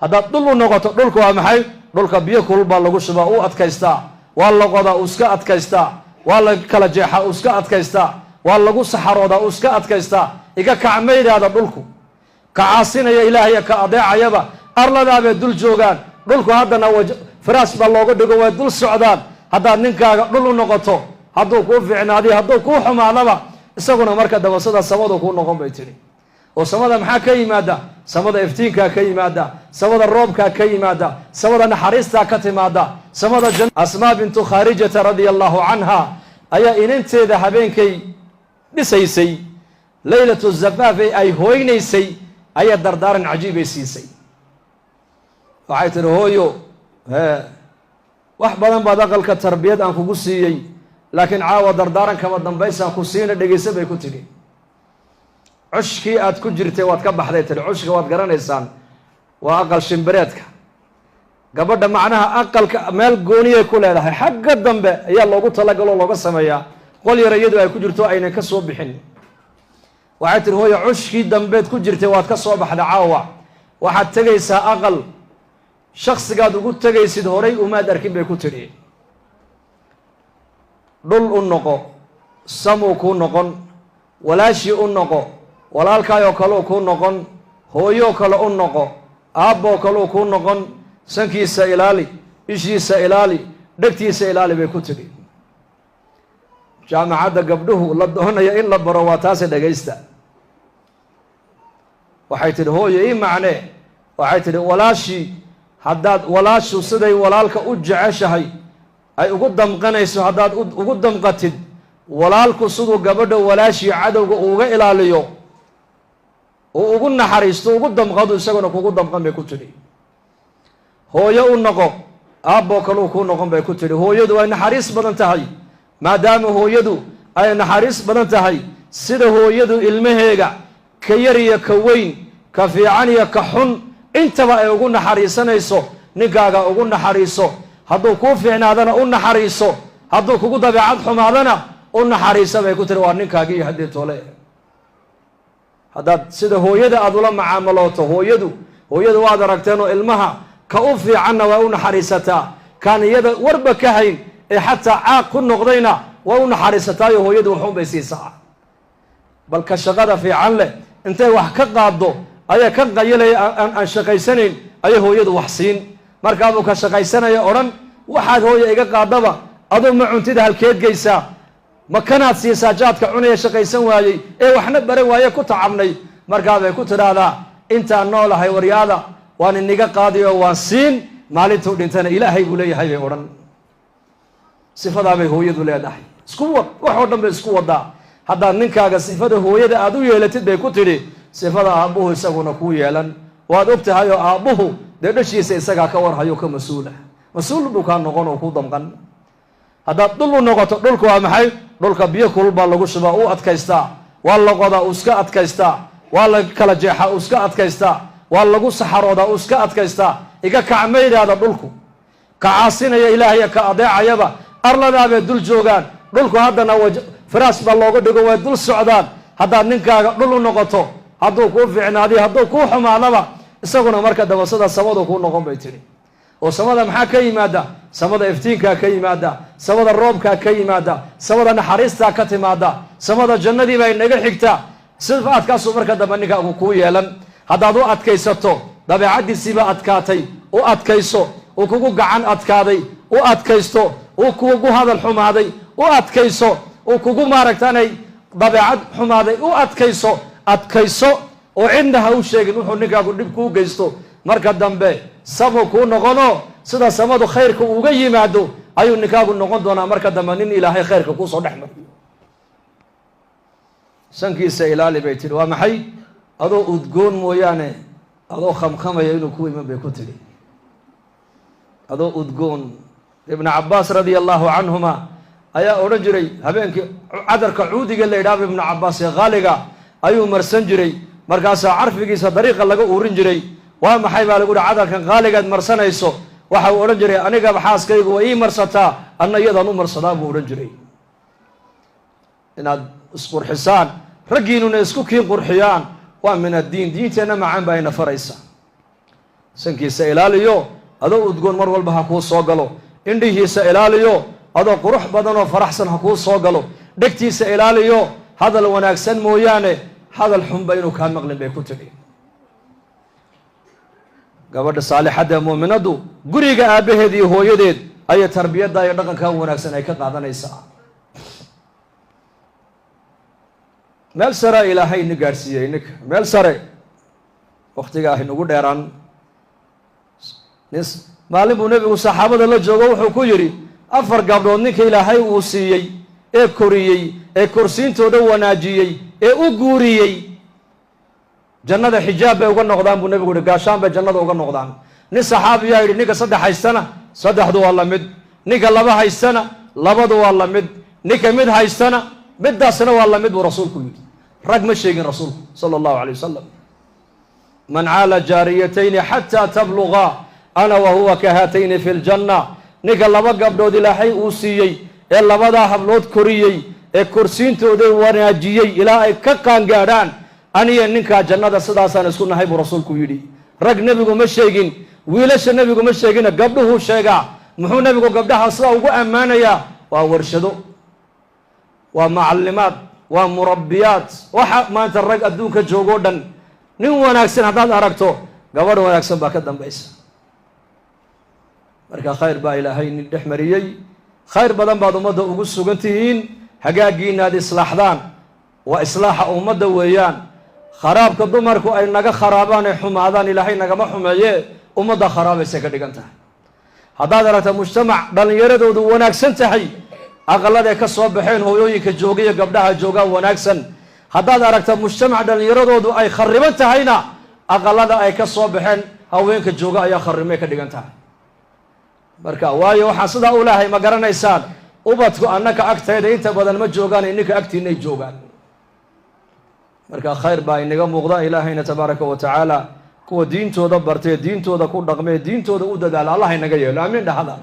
haddaad dhul u noqoto dhulka waa maxay dhulka biyo kulul baa lagu shubaa u adkaystaa waa la qodaa uu iska adkaystaa waa la kala jeexaa uu iska adkaystaa waa lagu saxaroodaa uu iska adkaystaa iga kac ma yidhaahda dhulku ka caasinaya ilaahaya ka adeecayaba arladaabay dul joogaan dhulku haddana firaas baa looga dhigo way dul socdaan haddaad ninkaaga dhul u noqoto hadduu kuu fiicnaadiyo hadduu kuu xumaadaba isaguna marka daba sida samadu kuu noqon bay tidhi oo samada maxaa ka yimaada samada iftiinkaa ka yimaada samada roobkaa ka yimaada samada naxariistaa ka timaada samada asmaa bintu khaarijata radia allahu canha ayaa inanteeda habeenkay dhisaysay laylatu zafaaf ay hooynaysay ayaa dardaaran cajiibay siisay waxay tihi hooyo wax badan baad aqalka tarbiyad aan kugu siiyey laakiin caawa dardaaran kama dambaysaan ku siina dhegaysa bay ku tidhi cushkii aad ku jirtay waad ka baxday tiri cushka waad garanaysaan waa aqal shimbireedka gabadha macnaha aqalka meel gooniyay ku leedahay xagga dambe ayaa loogu talagaloo looga sameeyaa qol yar iyadu ay ku jirto aynan ka soo bixin waxay tihi hooyo cushkii dambeed ku jirtay waad ka soo baxday caawa waxaad tegaysaa aqal shaksigaad ugu tegaysid horay umaad arkin bay ku tidhi dhul u noqo samuu kuu noqon walaashii u noqo walaalkaayoo kaleu kuu noqon hooyoo kale u noqo aabboo kaleu kuu noqon sankiisa ilaali ishiisa ilaali dhegtiisa ilaali bay ku tidhi jaamacadda gabdhuhu la doonaya in la baro waa taase dhegaysta waxay tidhi hooyo ii macnee waxay tidhi walaashii haddaad walaashu siday walaalka u jeceshahay ay ugu damqanayso haddaad ugu damqatid walaalku siduu gabadha walaashii cadowga uuga ilaaliyo uu ugu naxariisto ugu damqadu isaguna kugu damqan bay ku tidhi hooyo u noqo aabboo kaleu kuu noqon bay ku tidhi hooyadu ay naxariis badan tahay maadaama hooyadu ay naxariis badan tahay sida hooyadu ilmaheega ka yar iyo ka weyn ka fiican iyo ka xun intaba ay ugu naxariisanayso ninkaaga ugu naxariiso hadduu kuu fiicnaadana u naxariiso hadduu kugu dabeecad xumaadana u naxariisa bay ku tiri waa ninkaagii iyo haddii tole haddaad sida hooyada aada ula macaamalooto hooyadu waad aragteen oo ilmaha ka u fiicanna waa u naxariisataa kaan iyada warba ka hayn ee xataa caaq ku noqdayna waa u naxariisataayo hooyadu waxun bay siisaa balka shaqada fiican leh intay wax ka qaaddo ayaa ka qayilaya aan shaqaysanayn ayay hooyadu wax siin markaabuu ka shaqaysanaya odhan waxaad hooya iga qaadaba aduu ma cuntida halkeed geysaa ma kanaad siisaa jaadka cunaya shaqaysan waayey ee waxna baran waaye ku tacabnay markaabay ku tidhaahdaa intaan noolahay waryaada waan iniga qaadiyo waan siin maalintuu dhintana ilaahay buu leeyahay bay odhan sifadaabay hooyadu leedahay isku wad wax oo dhan bay isku wadaa haddaad ninkaaga sifada hooyada aad u yeelatid bay ku tidhi sifada aabbuhu isaguna kuu yeelan waad og tahay oo aabbuhu dee dhashiisa isagaa ka warhayo ka mas-uul buu kaa noqon oo ku damqan haddaad dhul u noqoto dhulka waa maxay dhulka biyo kulul baa lagu shubaa u adkaystaa waa la qodaa uu iska adkaystaa waa la kala jeexaa uu iska adkaystaa waa lagu saxaroodaa uu iska adkaystaa iga kac ma yidhaahda dhulku ka caasinaya ilaahaya ka adeecayaba arladaabay dul joogaan dhulku haddana firaas baa looga dhigo way dul socdaan haddaad ninkaaga dhul u noqoto hadduu kuu fiicnaadiyo hadduu kuu xumaadaba isaguna marka daba sida samadu kuu noqon bay tidhi oo samada maxaa ka yimaada samada iftiinkaa ka yimaada samada roobkaa ka yimaada samada naxariistaa ka timaada samada jannadii bay naga xigtaa sifaadkaasuu marka dambe ninkaagu kuu yeelan haddaad u adkaysato dabeecaddiisiiba adkaatay u adkayso uu kugu gacan adkaaday u adkaysto uu kugu hadal xumaaday u adkayso uu kugu maaragtanay dabeecad xumaaday u adkayso oo cidna ha u sheegin wuxuu ninkaagu dhib kuu geysto marka dambe samu kuu noqono sida samadu khayrka uga yimaado ayuu ninkaagu noqon doonaa marka dambe nin ilaahay khayrka kuusoo dhex mariyo sankiisa ilaali bay tidhi waa maxay adoo udgoon mooyaane adoo khamkhamaya inuu ku iman bay ku tidhi adoo udgoon ibnu cabbaas radia allahu canhuma ayaa odhan jiray habeenkii cadarka cuudiga la yidhaahba ibnu cabbaas ee qaaliga ayuu marsan jiray markaasaa carfigiisa dariiqa laga uurin jiray waa maxay baa lagu yihi cadarkan qaaligaad marsanayso waxa uu odhan jiray anigaba xaaskaygu way ii marsataa anna iyadaan u marsadaa buu odhan jiray inaad isqurxisaan raggiinuna isku kiin qurxiyaan waa min addiin diinteenna macaan baa ina faraysa sankiisa ilaaliyo adoo udgoon mar walba ha kuu soo galo indhihiisa ilaaliyo adoo qurux badan oo faraxsan ha kuu soo galo dhegtiisa ilaaliyo hadal wanaagsan mooyaane hadal xunba inuu kaa maqlin bay ku tidhi gabadha saalixadda ee muuminadu guriga aabbaheed iyo hooyadeed ayay tarbiyadda iyo dhaqanka wanaagsan ay ka qaadanaysaa meel sare ilaahay ni gaadhsiiyey ninka meel sare waktiga ah inugu dheeraan maalin buu nebigu saxaabada la joogo wuxuu ku yidhi 4 gabdhood ninka ilaahay uu siiyey ee koriyey ee korsiintooda wanaajiyey ee u guuriyey jannada xijaab bay uga noqdaan buu nebigu yihi gaashaan bay jannada uga noqdaan nin saxaabiyaa yidhi ninka 3 haystana 3du waa la mid ninka 2 haystana 2du waa la mid ninka mid haystana middaasna waa la mid buu rasuulku yidhi rag ma sheegin rasuulku sala allahu calay wasalam man caala jaariyatayni xataa tablugaa ana wa huwa ka haatayni fi ljanna ninka 2 gabdhood ilaahay uu siiyey ee 2daa hablood koriyey ee korsiintooda wanaajiyey ilaa ay ka qaangaadhaan aniya ninkaa jannada sidaasaan isku nahay buu rasuulku yidhi rag nebigu ma sheegin wiilasha nebigu ma sheegina gabdhuhuu sheegaa muxuu nebigu gabdhaha sidaa ugu ammaanayaa waa warshado waa macallimaad waa murabbiyaad waxa maanta rag adduunka joogoo dhan nin wanaagsan haddaad aragto gabadh wanaagsan baa ka dambaysa marka khayr baa ilaahay nin dhex mariyey khayr badan baad ummadda ugu sugan tihiin hagaaggiina aad islaaxdaan waa islaaxa ummadda weeyaan kharaabka dumarku ay naga kharaabaan ee xumaadaan ilaahay nagama xumeeye ummadda kharaabeysa ka dhigan tahay haddaad aragta mujtamac dhallinyaradoodu wanaagsan tahay aqaladay ka soo baxeen hooyooyinka jooga iyo gabdhaha joogaa wanaagsan haddaad aragta mujtamac dhallinyaradoodu ay khariban tahayna aqalada ay ka soo baxeen haweenka jooga ayaa kharrimay ka dhigan tahay marka waayo waxaan sidaa u lehay ma garanaysaan ubadku annaka agtayda inta badan ma joogaan ininka agtiinay joogaan marka khayr baa inaga muuqda ilaahayna tabaaraka wa tacaala kuwa diintooda bartee diintooda ku dhaqmee diintooda u dadaala allah inaga yeelo amiin dhahada